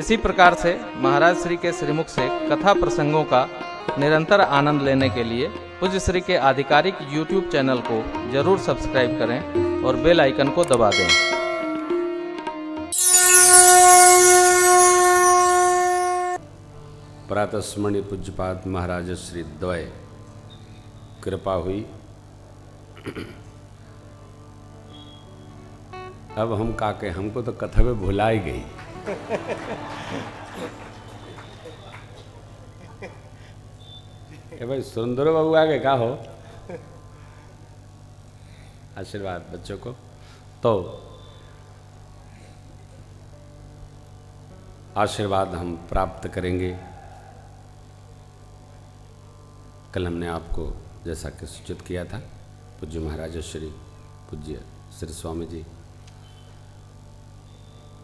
इसी प्रकार से महाराज श्री के श्रीमुख से कथा प्रसंगों का निरंतर आनंद लेने के लिए पूज्य श्री के आधिकारिक YouTube चैनल को जरूर सब्सक्राइब करें और बेल आइकन को दबा दें। प्रातस्मरणीय पूज्यपाद महाराज श्री द्वय कृपा हुई। अब हम का के हमको तो कथा में भुलाई गई। भाई सुंदर बाबू आ गए का हो आशीर्वाद बच्चों को। तो आशीर्वाद हम प्राप्त करेंगे। कल हमने आपको जैसा कि सूचित किया था, पूज्य महाराज श्री पूज्य श्री स्वामी जी,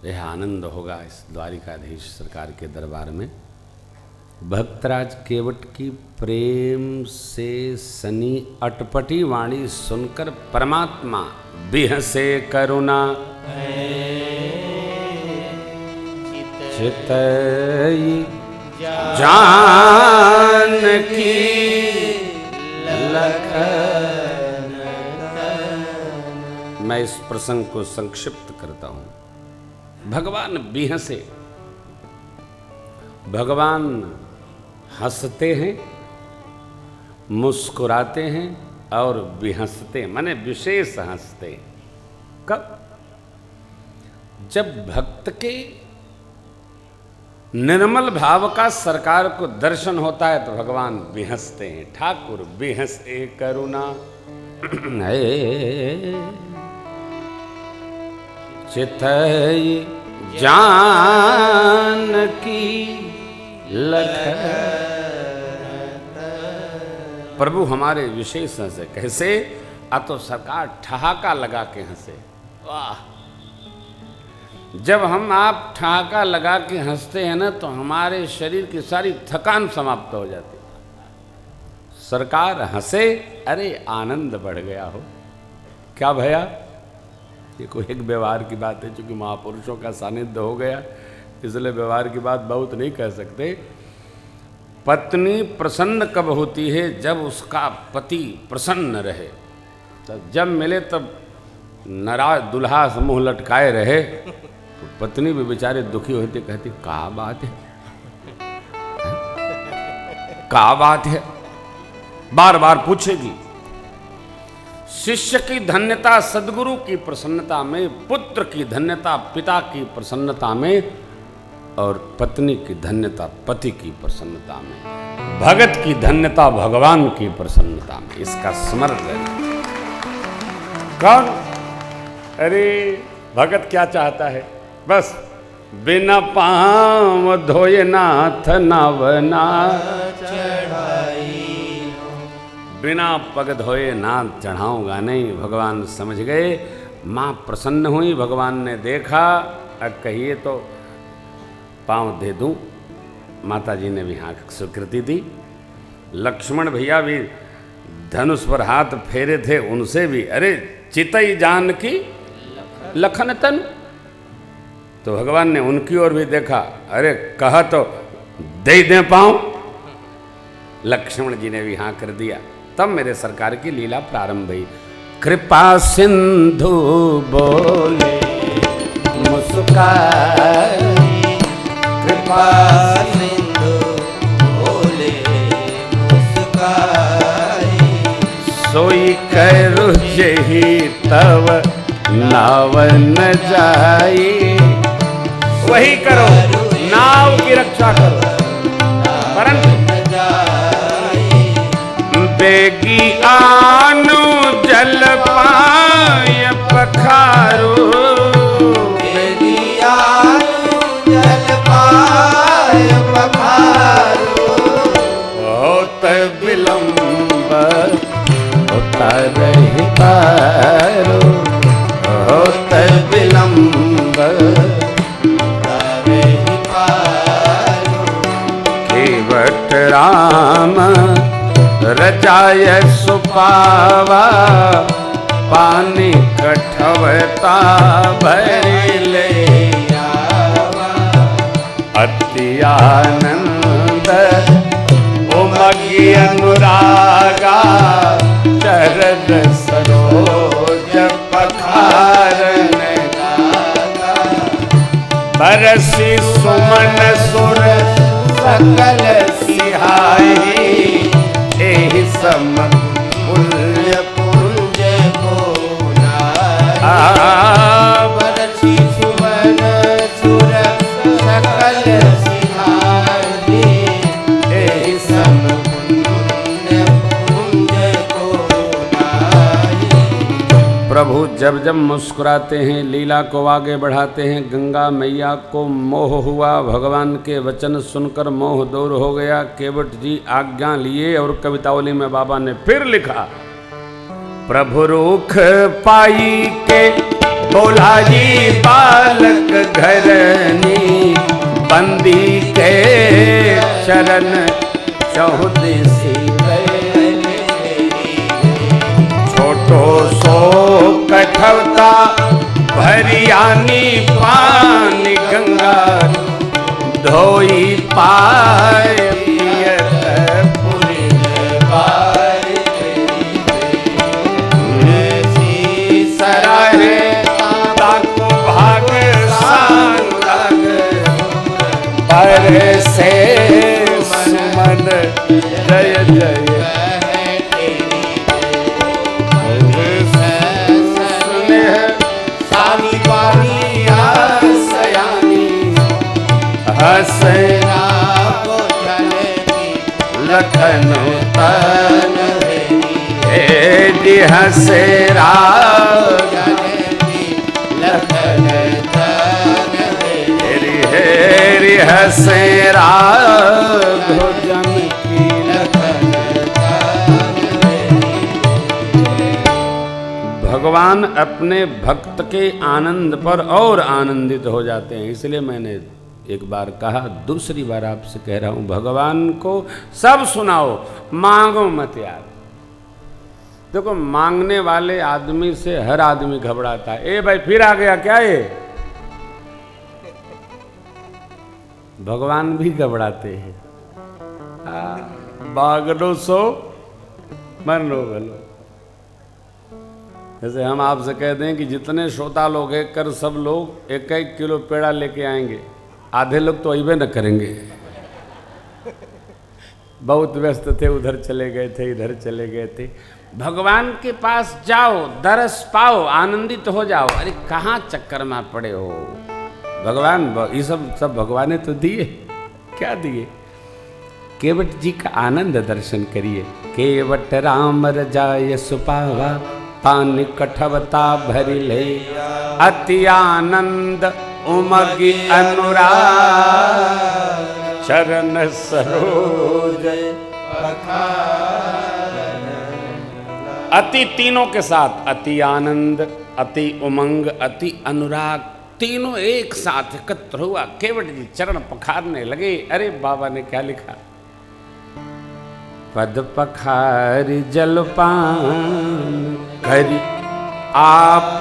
यह आनंद होगा इस द्वारिकाधीश सरकार के दरबार में। भक्तराज केवट की प्रेम से सनी अटपटी वाणी सुनकर परमात्मा बिहसे करुणा चितई जानकी लखन। मैं इस प्रसंग को संक्षिप्त करता हूं। भगवान बिहसे, भगवान हंसते हैं, मुस्कुराते हैं और बिहसते माने विशेष हंसते। कब? जब भक्त के निर्मल भाव का सरकार को दर्शन होता है तो भगवान बिहसते हैं। ठाकुर बिहसे करुणा चितई जानकी लखन। प्रभु हमारे विशेष हंसे। कैसे? तो सरकार ठहाका लगा के हंसे। वाह! जब हम आप ठहाका लगा के हंसते हैं ना तो हमारे शरीर की सारी थकान समाप्त हो जाती है। सरकार हंसे, अरे आनंद बढ़ गया हो। क्या भैया? ये कोई एक व्यवहार की बात है, चूंकि महापुरुषों का सानिध्य हो गया इसलिए व्यवहार की बात बहुत नहीं कह सकते। पत्नी प्रसन्न कब होती है? जब उसका पति प्रसन्न रहे। तब जब मिले तब नाराज दुल्हा से मुंह लटकाए रहे तो पत्नी भी बेचारे दुखी होती, कहती क्या बात है, क्या बात है, बार बार पूछेगी। शिष्य की धन्यता सद्गुरु की प्रसन्नता में, पुत्र की धन्यता पिता की प्रसन्नता में और पत्नी की धन्यता पति की प्रसन्नता में, भगत की धन्यता भगवान की प्रसन्नता में। इसका स्मरण रहना। कौन? अरे भगत क्या चाहता है? बस बिना पांव धोए नाथ नावना चढ़ाई, बिना पग धोए नाथ चढ़ाऊंगा नहीं। भगवान समझ गए, माँ प्रसन्न हुई, भगवान ने देखा। अब कहिए तो पांव दे दूं। माता जी ने भी हाँ स्वीकृति दी। लक्ष्मण भैया भी धनुष पर हाथ फेरे थे, उनसे भी अरे चितई जानकी लखन तन। तो भगवान ने उनकी ओर भी देखा, अरे कहा तो दे दें पांव। लक्ष्मण जी ने भी हाँ कर दिया। तब मेरे सरकार की लीला प्रारंभ हुई। कृपा सिंधु बोले मुस्काई, कृपा सिंधु बोले मुस्काई, सोई करू जही तव नावन जाई। वही करो, नाव की रक्षा करो। परंतु बेगी आनु जल पाय पखारो, बेगी आनु जल पाय पखारो, होत विलंब होता रही पारो, होत विलंब होता रही पारो। केवट राम रचाय सुपावा, पानी कठवता भरी ले आवा, अति आनंद उमगी अनुरागा चरण सरोज पखारन बरसी सुमन सुर सकल सिहाई एहि सम पुण्य पुंज को बरसी सुमन सुर सकल सिहाई एहि सम पुण्य पुंज को प्रभु जब जब मुस्कुराते हैं, लीला को आगे बढ़ाते हैं। गंगा मैया को मोह हुआ, भगवान के वचन सुनकर मोह दूर हो गया। केवट जी आज्ञा लिए और कवितावली में बाबा ने फिर लिखा, प्रभु रूख पाई के बोला जी बालक घरनी, बंदी के चरण चौदिसी छोटो सो कठवता भरियानी पानी गंगा धोई पाए पियत पुरी सराहे ताको भाग सांग पर से सुमन जय जय हसना को चले लखन तन हसेरा लखन तन हेरी हसेरा भोजन की लखन भगवान अपने भक्त के आनंद पर और आनंदित हो जाते हैं। इसलिए मैंने एक बार कहा, दूसरी बार आपसे कह रहा हूं, भगवान को सब सुनाओ, मांगो मत यार। देखो मांगने वाले आदमी से हर आदमी घबराता है। ए भाई फिर आ गया क्या ये? भगवान भी घबराते हैं। बागडो सो मनो भलो। जैसे हम आपसे कह दें कि जितने श्रोता लोग हैं कर सब लोग 1-1 किलो पेड़ा लेके आएंगे, आधे लोग तो अइबे न करेंगे। बहुत व्यस्त थे, उधर चले गए थे, इधर चले गए थे। भगवान के पास जाओ, दरस पाओ, आनंदित हो जाओ। अरे कहाँ चक्कर में पड़े हो? भगवान ये सब भगवान ने तो दिए। क्या दिए? केवट जी का आनंद दर्शन करिए। केवट राम रजाय सुपावा, पान कठवता भरी ले, अति आनंद उमगी अनुराग, चरण सरोज अति तीनों के साथ, अति आनंद, अति उमंग, अति अनुराग, तीनों एक साथ एकत्र हुआ। केवट जी चरण पखारने लगे। अरे बाबा ने क्या लिखा? पद पखार जलपान करी आप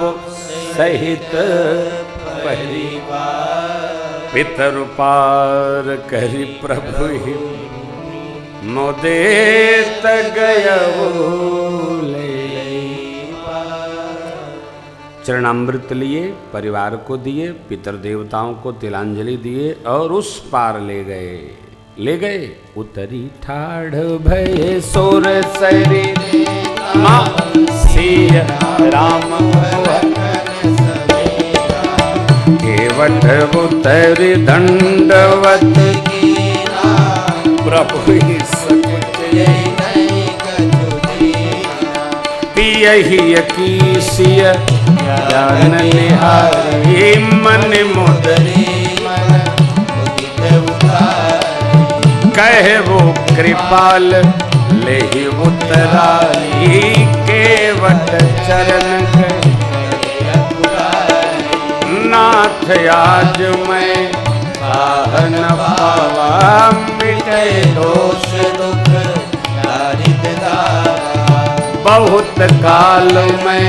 सहित परिवार, पितर पार करी प्रभु ही मोदेत गयो ले। चरणामृत लिए, परिवार को दिए, पितर देवताओं को तिलांजलि दिए और उस पार ले गए। उतरी ठाढ़ भये सोर सरी सिया राम केवट उतरी दंडवत प्रभु पियहि कीसिय ज्ञान निहारी मन मुदरी कहे वो कृपाल ले ही उतराई। केवट चरण नाथ आज मैं आह न पावा, मिटे दोष दुख बहुत काल में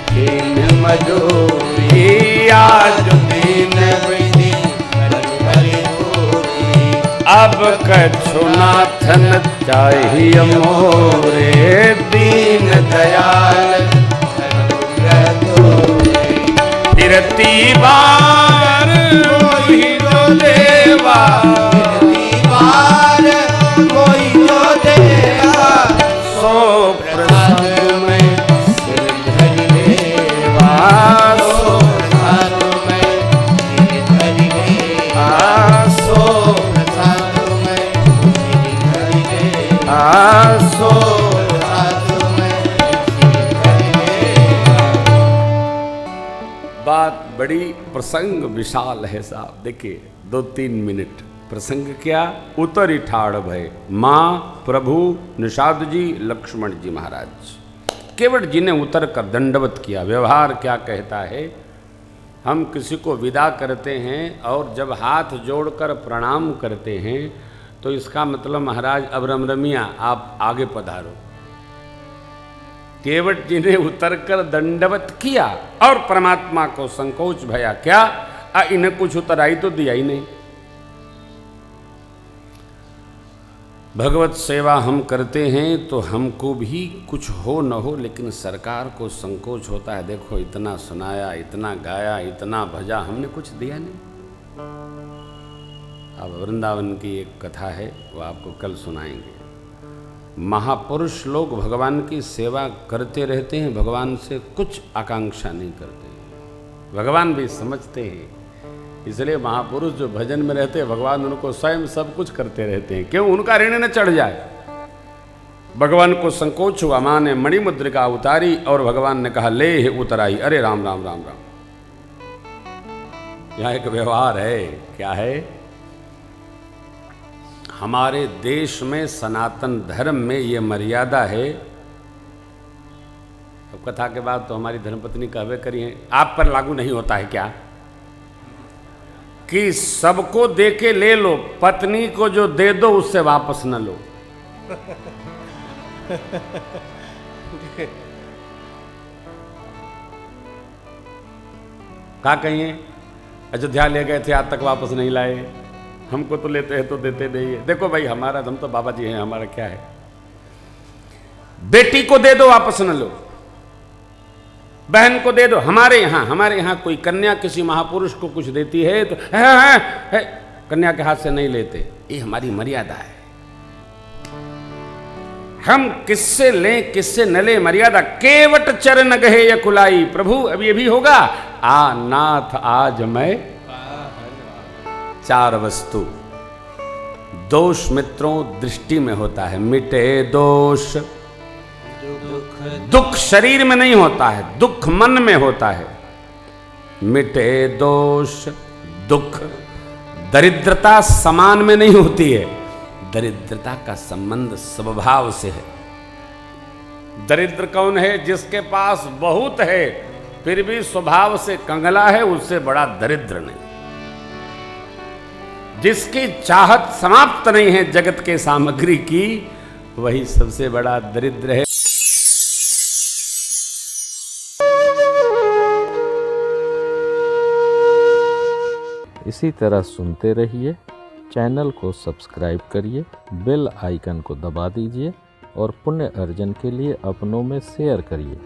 दीन मजूरी, आज दीन विधि अब कछुनाथन चाहिए मोरे, दीन दयाल फिरती बार मोहि तो देवा, दीवार कोई तो देवा, सो प्रसाद में सिर धर लेवा, सो प्रसाद में सिर धर लेवा, सो प्रसाद में सिर धर लेवा, सो प्रसाद में सिर धर लेवा। बात बड़ी प्रसंग विशाल है साहब। देखिए 2-3 मिनट प्रसंग क्या, उतरी ठाड़ भय माँ प्रभु निषाद जी लक्ष्मण जी महाराज। केवट जी ने उतर कर दंडवत किया। व्यवहार क्या कहता है, हम किसी को विदा करते हैं और जब हाथ जोड़कर प्रणाम करते हैं तो इसका मतलब महाराज अब रमरमिया आप आगे पधारो। केवट जी ने उतरकर दंडवत किया और परमात्मा को संकोच भया, क्या इन्हें कुछ उतराई तो दिया ही नहीं। भगवत सेवा हम करते हैं तो हमको भी कुछ हो न हो, लेकिन सरकार को संकोच होता है, देखो इतना सुनाया, इतना गाया, इतना भजा, हमने कुछ दिया नहीं। अब वृंदावन की एक कथा है, वो आपको कल सुनाएंगे। महापुरुष लोग भगवान की सेवा करते रहते हैं, भगवान से कुछ आकांक्षा नहीं करते, भगवान भी समझते हैं। इसलिए महापुरुष जो भजन में रहते हैं, भगवान उनको स्वयं सब कुछ करते रहते हैं, क्यों, उनका ऋण न चढ़ जाए। भगवान को संकोच हुआ, माँ ने मणिमुद्रिका उतारी और भगवान ने कहा ले उतराई। अरे राम राम राम राम। यहाँ एक व्यवहार है, क्या है, हमारे देश में सनातन धर्म में ये मर्यादा है। अब कथा के बाद तो हमारी धर्मपत्नी कहवे करी है, आप पर लागू नहीं होता है क्या, कि सबको दे के ले लो, पत्नी को जो दे दो उससे वापस न लो। क्या कहिए, अयोध्या ले गए थे आज तक वापस नहीं लाए, हमको तो लेते हैं तो देते नहीं है। देखो भाई हमारा, हम तो बाबा जी हैं, हमारा क्या है, बेटी को दे दो वापस न लो, बहन को दे दो। हमारे यहाँ कोई कन्या किसी महापुरुष को कुछ देती है तो है, कन्या के हाथ से नहीं लेते, ये हमारी मर्यादा है। हम किससे लें किससे न लें, मर्यादा। केवट चरण गहे यकुलाई, प्रभु अब ये भी होगा, आ नाथ आज मैं 4 वस्तु। दोष मित्रों दृष्टि में होता है, मिटे दोष, दुख शरीर में नहीं होता है, दुख मन में होता है। मिटे दोष दुख, दरिद्रता समान में नहीं होती है, दरिद्रता का संबंध स्वभाव से है। दरिद्र कौन है, जिसके पास बहुत है फिर भी स्वभाव से कंगला है, उससे बड़ा दरिद्र नहीं। जिसकी चाहत समाप्त नहीं है जगत के सामग्री की, वही सबसे बड़ा दरिद्र है। इसी तरह सुनते रहिए, चैनल को सब्सक्राइब करिए, बेल आइकन को दबा दीजिए और पुण्य अर्जन के लिए अपनों में शेयर करिए।